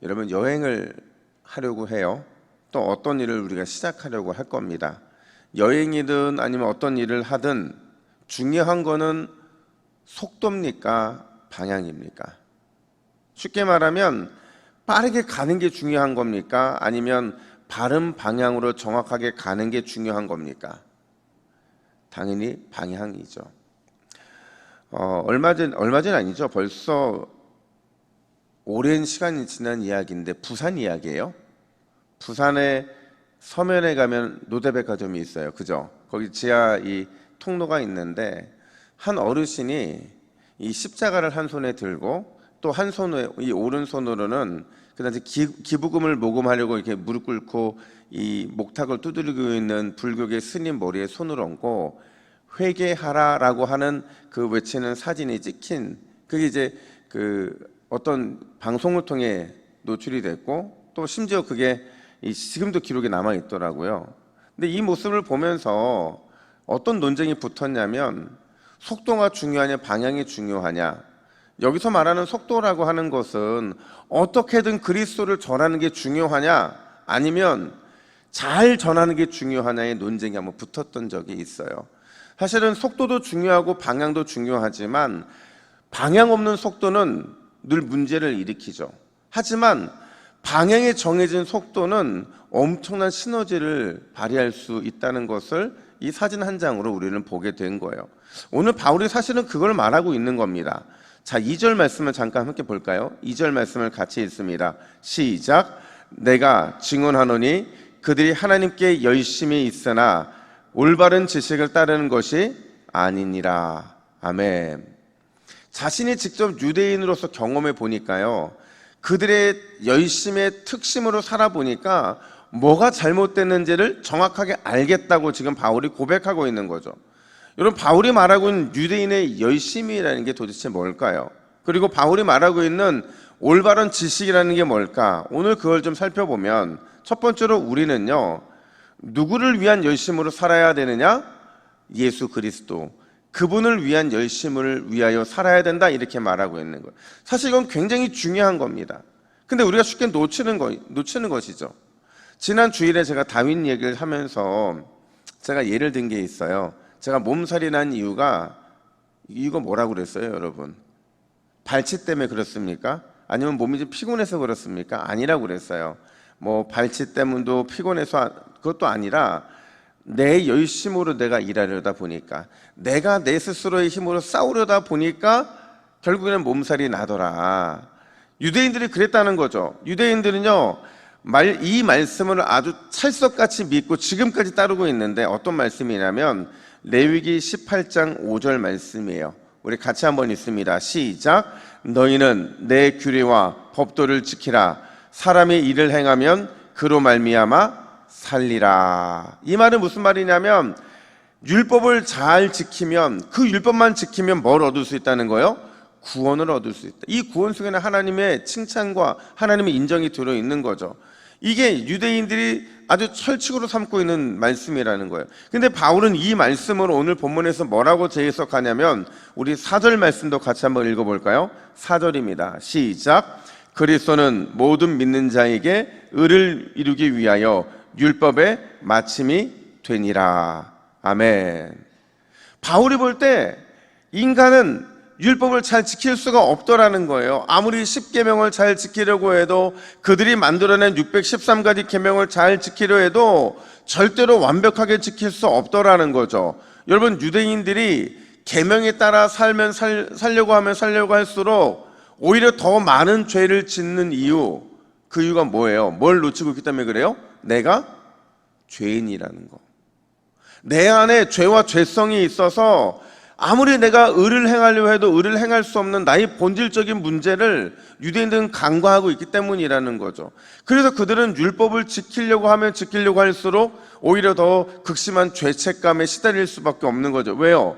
여러분, 여행을 하려고 해요. 또 어떤 일을 우리가 시작하려고 할 겁니다. 여행이든 아니면 어떤 일을 하든 중요한 거는 속도입니까? 방향입니까? 쉽게 말하면 빠르게 가는 게 중요한 겁니까? 아니면 바른 방향으로 정확하게 가는 게 중요한 겁니까? 당연히 방향이죠. 얼마 전 아니죠. 벌써 오랜 시간이 지난 이야기인데 부산 이야기예요. 부산의 서면에 가면 노대백화점이 있어요. 그죠? 거기 지하 이 통로가 있는데 한 어르신이 이 십자가를 한 손에 들고 또 한 손에 이 오른손으로는 그 당시 기부금을 모금하려고 이렇게 무릎 꿇고 이 목탁을 두드리고 있는 불교계 스님 머리에 손을 얹고 회개하라라고 하는 그 외치는 사진이 찍힌 그게 이제 그 어떤 방송을 통해 노출이 됐고 또 심지어 그게 지금도 기록에 남아 있더라고요. 근데 이 모습을 보면서 어떤 논쟁이 붙었냐면 속도가 중요하냐 방향이 중요하냐. 여기서 말하는 속도라고 하는 것은 어떻게든 그리스도를 전하는 게 중요하냐 아니면 잘 전하는 게 중요하냐의 논쟁이 한번 붙었던 적이 있어요. 사실은 속도도 중요하고 방향도 중요하지만 방향 없는 속도는 늘 문제를 일으키죠. 하지만 방향이 정해진 속도는 엄청난 시너지를 발휘할 수 있다는 것을 이 사진 한 장으로 우리는 보게 된 거예요. 오늘 바울이 사실은 그걸 말하고 있는 겁니다. 자, 2절 말씀을 잠깐 함께 볼까요? 2절 말씀을 같이 읽습니다. 시작. 내가 증언하노니 그들이 하나님께 열심히 있으나 올바른 지식을 따르는 것이 아니니라. 아멘. 자신이 직접 유대인으로서 경험해 보니까요, 그들의 열심의 특심으로 살아보니까 뭐가 잘못됐는지를 정확하게 알겠다고 지금 바울이 고백하고 있는 거죠. 여러분, 바울이 말하고 있는 유대인의 열심이라는 게 도대체 뭘까요? 그리고 바울이 말하고 있는 올바른 지식이라는 게 뭘까? 오늘 그걸 좀 살펴보면 첫 번째로 우리는요, 누구를 위한 열심으로 살아야 되느냐? 예수 그리스도. 그분을 위한 열심을 위하여 살아야 된다 이렇게 말하고 있는 거예요. 사실 이건 굉장히 중요한 겁니다. 근데 우리가 쉽게 놓치는 것이죠. 지난 주일에 제가 다윈 얘기를 하면서 제가 예를 든 게 있어요. 제가 몸살이 난 이유가 뭐라고 그랬어요, 여러분? 발치 때문에 그렇습니까? 아니면 몸이 좀 피곤해서 그렇습니까? 아니라고 그랬어요. 뭐 발치 때문도 피곤해서 그것도 아니라 내 열심으로 내가 일하려다 보니까 내가 내 스스로의 힘으로 싸우려다 보니까 결국에는 몸살이 나더라. 유대인들이 그랬다는 거죠. 유대인들은요, 이 말씀을 아주 찰석같이 믿고 지금까지 따르고 있는데 어떤 말씀이냐면 레위기 18장 5절 말씀이에요. 우리 같이 한번 읽습니다. 시작. 너희는 내 규례와 법도를 지키라. 사람이 이를 행하면 그로 말미암아 살리라. 이 말은 무슨 말이냐면 율법을 잘 지키면, 그 율법만 지키면 뭘 얻을 수 있다는 거예요? 구원을 얻을 수 있다. 이 구원 속에는 하나님의 칭찬과 하나님의 인정이 들어있는 거죠. 이게 유대인들이 아주 철칙으로 삼고 있는 말씀이라는 거예요. 근데 바울은 이 말씀을 오늘 본문에서 뭐라고 재해석하냐면 우리 4절 말씀도 같이 한번 읽어볼까요? 4절입니다. 시작. 그리스도는 모든 믿는 자에게 의를 이루기 위하여 율법의 마침이 되니라. 아멘. 바울이 볼 때 인간은 율법을 잘 지킬 수가 없더라는 거예요. 아무리 10계명을 잘 지키려고 해도, 그들이 만들어낸 613가지 계명을 잘 지키려 해도 절대로 완벽하게 지킬 수 없더라는 거죠. 여러분, 유대인들이 계명에 따라 살려고 할수록 오히려 더 많은 죄를 짓는 이유, 그 이유가 뭐예요? 뭘 놓치고 있기 때문에 그래요? 내가 죄인이라는 거. 내 안에 죄와 죄성이 있어서 아무리 내가 의를 행하려고 해도 의를 행할 수 없는 나의 본질적인 문제를 유대인들은 간과하고 있기 때문이라는 거죠. 그래서 그들은 율법을 지키려고 할수록 오히려 더 극심한 죄책감에 시달릴 수밖에 없는 거죠. 왜요?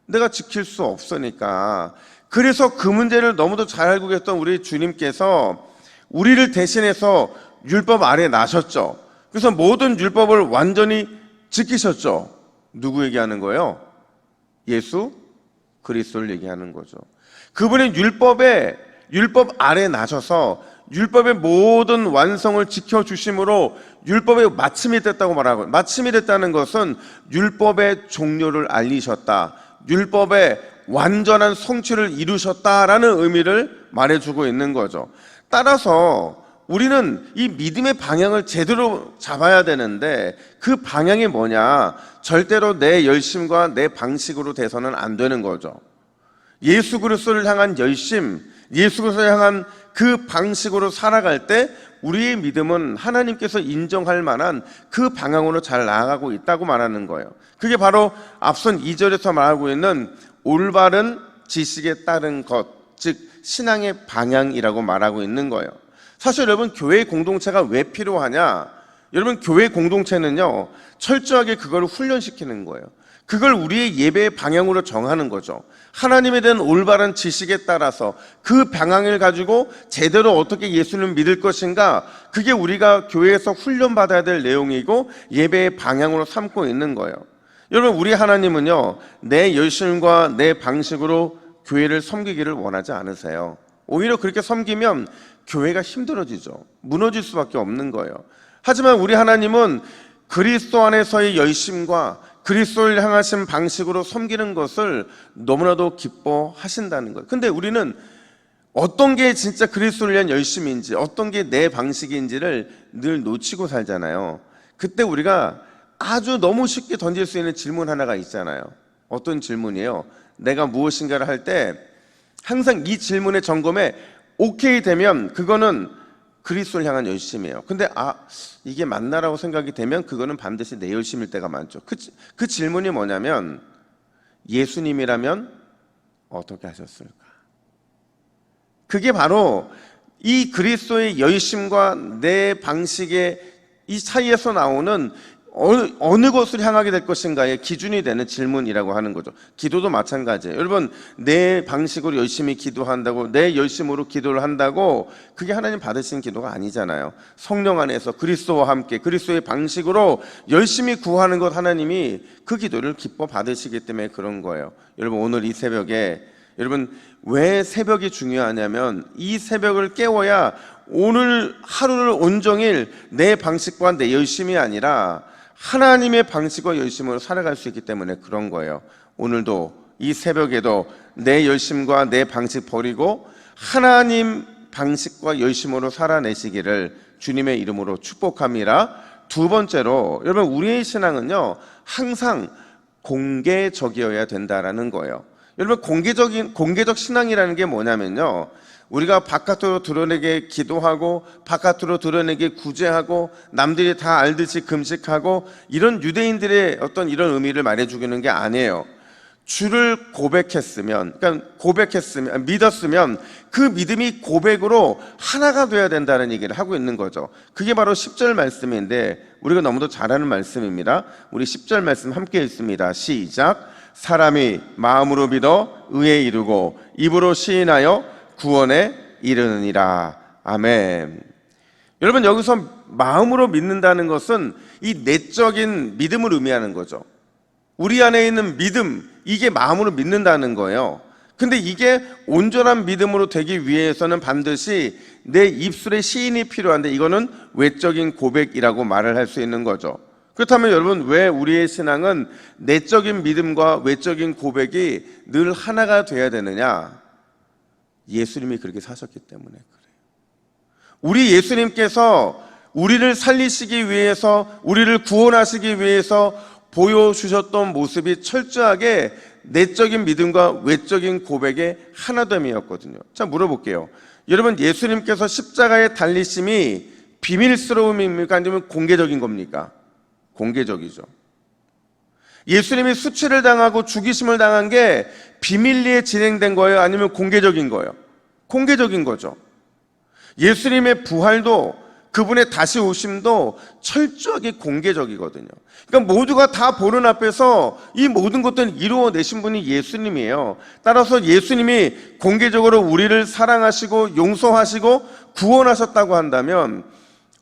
내가 지킬 수 없으니까. 그래서 그 문제를 너무도 잘 알고 계셨던 우리 주님께서 우리를 대신해서 율법 아래 나셨죠. 그래서 모든 율법을 완전히 지키셨죠. 누구 얘기하는 거예요? 예수 그리스도를 얘기하는 거죠. 그분이 율법 아래 나셔서 율법의 모든 완성을 지켜주심으로 율법의 마침이 됐다고 말하고, 마침이 됐다는 것은 율법의 종료를 알리셨다, 율법의 완전한 성취를 이루셨다라는 의미를 말해주고 있는 거죠. 따라서 우리는 이 믿음의 방향을 제대로 잡아야 되는데, 그 방향이 뭐냐? 절대로 내 열심과 내 방식으로 돼서는 안 되는 거죠. 예수 그리스도를 향한 열심, 예수 그리스도를 향한 그 방식으로 살아갈 때 우리의 믿음은 하나님께서 인정할 만한 그 방향으로 잘 나아가고 있다고 말하는 거예요. 그게 바로 앞선 2절에서 말하고 있는 올바른 지식에 따른 것, 즉 신앙의 방향이라고 말하고 있는 거예요. 사실 여러분, 교회 공동체가 왜 필요하냐? 여러분, 교회 공동체는요, 철저하게 그걸 훈련시키는 거예요. 그걸 우리의 예배의 방향으로 정하는 거죠. 하나님에 대한 올바른 지식에 따라서 그 방향을 가지고 제대로 어떻게 예수님을 믿을 것인가, 그게 우리가 교회에서 훈련받아야 될 내용이고 예배의 방향으로 삼고 있는 거예요. 여러분, 우리 하나님은요, 내 열심과 내 방식으로 교회를 섬기기를 원하지 않으세요. 오히려 그렇게 섬기면 교회가 힘들어지죠. 무너질 수밖에 없는 거예요. 하지만 우리 하나님은 그리스도 안에서의 열심과 그리스도를 향하신 방식으로 섬기는 것을 너무나도 기뻐하신다는 거예요. 근데 우리는 어떤 게 진짜 그리스도를 위한 열심인지, 어떤 게 내 방식인지를 늘 놓치고 살잖아요. 그때 우리가 아주 너무 쉽게 던질 수 있는 질문 하나가 있잖아요. 어떤 질문이에요? 내가 무엇인가를 할 때 항상 이 질문의 점검에 오케이 되면 그거는 그리스도를 향한 열심이에요. 근데 이게 맞나라고 생각이 되면 그거는 반드시 내 열심일 때가 많죠. 그 질문이 뭐냐면, 예수님이라면 어떻게 하셨을까? 그게 바로 이 그리스도의 열심과 내 방식의 이 사이에서 나오는 어느 것을 향하게 될 것인가의 기준이 되는 질문이라고 하는 거죠. 기도도 마찬가지예요. 여러분, 내 방식으로 열심히 기도한다고, 내 열심으로 기도를 한다고 그게 하나님 받으신 기도가 아니잖아요. 성령 안에서 그리스도와 함께 그리스도의 방식으로 열심히 구하는 것, 하나님이 그 기도를 기뻐 받으시기 때문에 그런 거예요. 여러분, 오늘 이 새벽에, 여러분, 왜 새벽이 중요하냐면, 이 새벽을 깨워야 오늘 하루를 온종일 내 방식과 내 열심이 아니라 하나님의 방식과 열심으로 살아갈 수 있기 때문에 그런 거예요. 오늘도 이 새벽에도 내 열심과 내 방식 버리고 하나님 방식과 열심으로 살아내시기를 주님의 이름으로 축복합니다. 두 번째로, 여러분, 우리의 신앙은요, 항상 공개적이어야 된다라는 거예요. 여러분, 공개적 신앙이라는 게 뭐냐면요, 우리가 바깥으로 드러내게 기도하고 바깥으로 드러내게 구제하고 남들이 다 알듯이 금식하고, 이런 유대인들의 어떤 이런 의미를 말해주기는 게 아니에요. 주를 믿었으면 그 믿음이 고백으로 하나가 돼야 된다는 얘기를 하고 있는 거죠. 그게 바로 10절 말씀인데, 우리가 너무도 잘 아는 말씀입니다. 우리 10절 말씀 함께 읽습니다. 시작. 사람이 마음으로 믿어 의에 이르고 입으로 시인하여 구원에 이르느니라. 아멘. 여러분, 여기서 마음으로 믿는다는 것은 이 내적인 믿음을 의미하는 거죠. 우리 안에 있는 믿음, 이게 마음으로 믿는다는 거예요. 근데 이게 온전한 믿음으로 되기 위해서는 반드시 내 입술에 시인이 필요한데, 이거는 외적인 고백이라고 말을 할 수 있는 거죠. 그렇다면 여러분, 왜 우리의 신앙은 내적인 믿음과 외적인 고백이 늘 하나가 돼야 되느냐? 예수님이 그렇게 사셨기 때문에 그래요. 우리 예수님께서 우리를 살리시기 위해서, 우리를 구원하시기 위해서 보여주셨던 모습이 철저하게 내적인 믿음과 외적인 고백의 하나됨이었거든요. 자, 물어볼게요. 여러분, 예수님께서 십자가에 달리심이 비밀스러움입니까? 아니면 공개적인 겁니까? 공개적이죠. 예수님이 수치를 당하고 죽이심을 당한 게 비밀리에 진행된 거예요? 아니면 공개적인 거예요? 공개적인 거죠. 예수님의 부활도, 그분의 다시 오심도 철저하게 공개적이거든요. 그러니까 모두가 다 보는 앞에서 이 모든 것들을 이루어내신 분이 예수님이에요. 따라서 예수님이 공개적으로 우리를 사랑하시고 용서하시고 구원하셨다고 한다면,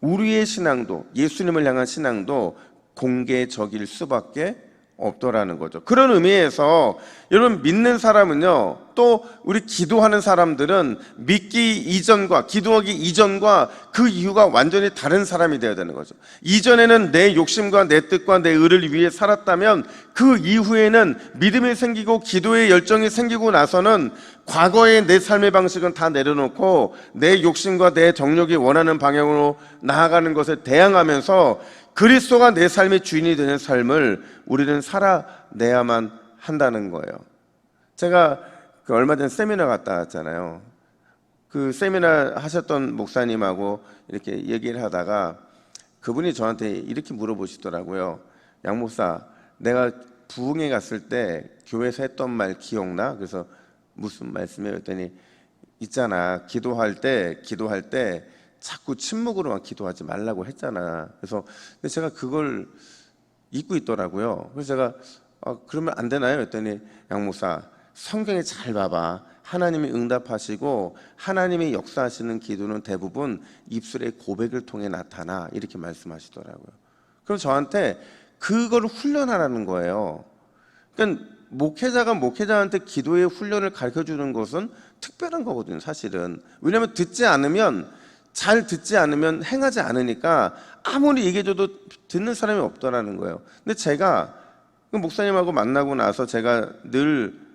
우리의 신앙도, 예수님을 향한 신앙도 공개적일 수밖에 없더라는 거죠. 그런 의미에서 여러분, 믿는 사람은요, 또 우리 기도하는 사람들은 믿기 이전과 기도하기 이전과 그 이후가 완전히 다른 사람이 되어야 되는 거죠. 이전에는 내 욕심과 내 뜻과 내 의를 위해 살았다면 그 이후에는 믿음이 생기고 기도의 열정이 생기고 나서는 과거의 내 삶의 방식은 다 내려놓고 내 욕심과 내 정욕이 원하는 방향으로 나아가는 것에 대항하면서 그리스도가 내 삶의 주인이 되는 삶을 우리는 살아내야만 한다는 거예요. 제가 얼마 전 세미나 갔다 왔잖아요. 그 세미나 하셨던 목사님하고 이렇게 얘기를 하다가 그분이 저한테 이렇게 물어보시더라고요. 양 목사, 내가 부흥회 갔을 때 교회에서 했던 말 기억나? 그래서 무슨 말씀이에요? 했더니 있잖아, 기도할 때 자꾸 침묵으로만 기도하지 말라고 했잖아. 그래서 제가 그걸 잊고 있더라고요. 그래서 제가 그러면 안 되나요? 했더니 양 목사, 성경에 잘 봐봐. 하나님이 응답하시고 하나님이 역사하시는 기도는 대부분 입술의 고백을 통해 나타나, 이렇게 말씀하시더라고요. 그럼 저한테 그걸 훈련하라는 거예요. 그러니까 목회자가 목회자한테 기도의 훈련을 가르쳐주는 것은 특별한 거거든요, 사실은. 왜냐하면 잘 듣지 않으면 행하지 않으니까 아무리 얘기해줘도 듣는 사람이 없더라는 거예요. 근데 제가 목사님하고 만나고 나서 제가 늘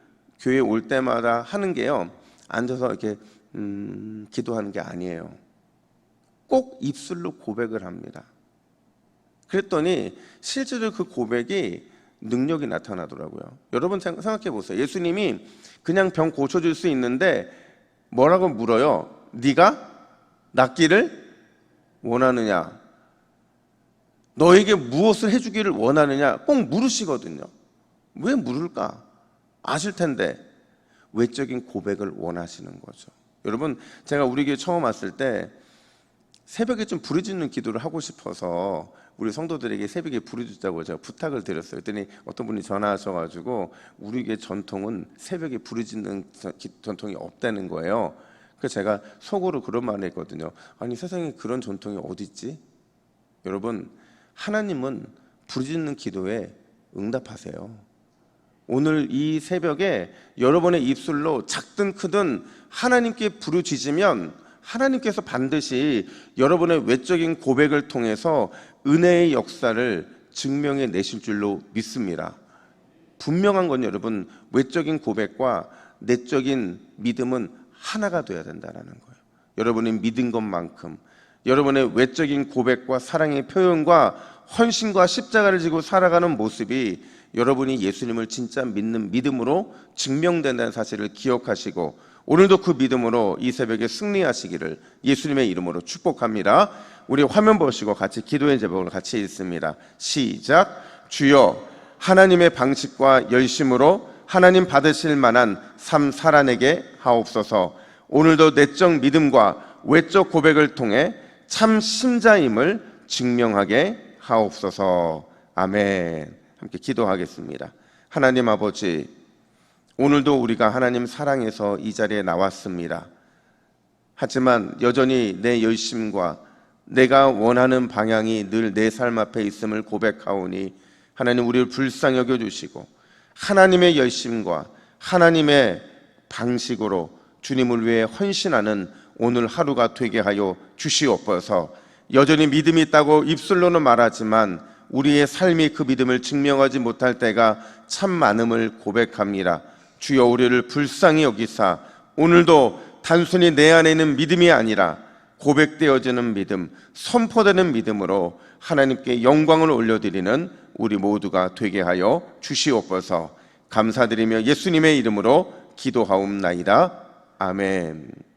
교회에 올 때마다 하는 게요, 앉아서 이렇게 기도하는 게 아니에요. 꼭 입술로 고백을 합니다. 그랬더니 실제로 그 고백이 능력이 나타나더라고요. 여러분 생각해 보세요. 예수님이 그냥 병 고쳐줄 수 있는데 뭐라고 물어요? 네가 낫기를 원하느냐? 너에게 무엇을 해주기를 원하느냐? 꼭 물으시거든요. 왜 물을까? 아실 텐데 외적인 고백을 원하시는 거죠. 여러분, 제가 우리 교회 처음 왔을 때 새벽에 좀 부르짖는 기도를 하고 싶어서 우리 성도들에게 새벽에 부르짖자고 제가 부탁을 드렸어요. 그랬더니 어떤 분이 전화하셔가지고 우리 교회 전통은 새벽에 부르짖는 전통이 없다는 거예요. 그래서 제가 속으로 그런 말을 했거든요. 아니, 세상에 그런 전통이 어디 있지? 여러분, 하나님은 부르짖는 기도에 응답하세요. 오늘 이 새벽에 여러분의 입술로 작든 크든 하나님께 부르짖으면 하나님께서 반드시 여러분의 외적인 고백을 통해서 은혜의 역사를 증명해 내실 줄로 믿습니다. 분명한 건 여러분, 외적인 고백과 내적인 믿음은 하나가 되어야 된다는 거예요. 여러분이 믿은 것만큼 여러분의 외적인 고백과 사랑의 표현과 헌신과 십자가를 지고 살아가는 모습이 여러분이 예수님을 진짜 믿는 믿음으로 증명된다는 사실을 기억하시고 오늘도 그 믿음으로 이 새벽에 승리하시기를 예수님의 이름으로 축복합니다. 우리 화면 보시고 같이 기도의 제목을 같이 읽습니다. 시작. 주여, 하나님의 방식과 열심으로 하나님 받으실 만한 삶 살아내게 하옵소서. 오늘도 내적 믿음과 외적 고백을 통해 참 신자임을 증명하게 하옵소서. 아멘. 함께 기도하겠습니다. 하나님 아버지, 오늘도 우리가 하나님 사랑해서 이 자리에 나왔습니다. 하지만 여전히 내 열심과 내가 원하는 방향이 늘 내 삶 앞에 있음을 고백하오니 하나님, 우리를 불쌍히 여겨주시고 하나님의 열심과 하나님의 방식으로 주님을 위해 헌신하는 오늘 하루가 되게 하여 주시옵소서. 여전히 믿음이 있다고 입술로는 말하지만 우리의 삶이 그 믿음을 증명하지 못할 때가 참 많음을 고백합니다. 주여, 우리를 불쌍히 여기사 오늘도 단순히 내 안에 있는 믿음이 아니라 고백되어지는 믿음, 선포되는 믿음으로 하나님께 영광을 올려드리는 우리 모두가 되게 하여 주시옵소서. 감사드리며 예수님의 이름으로 기도하옵나이다. 아멘.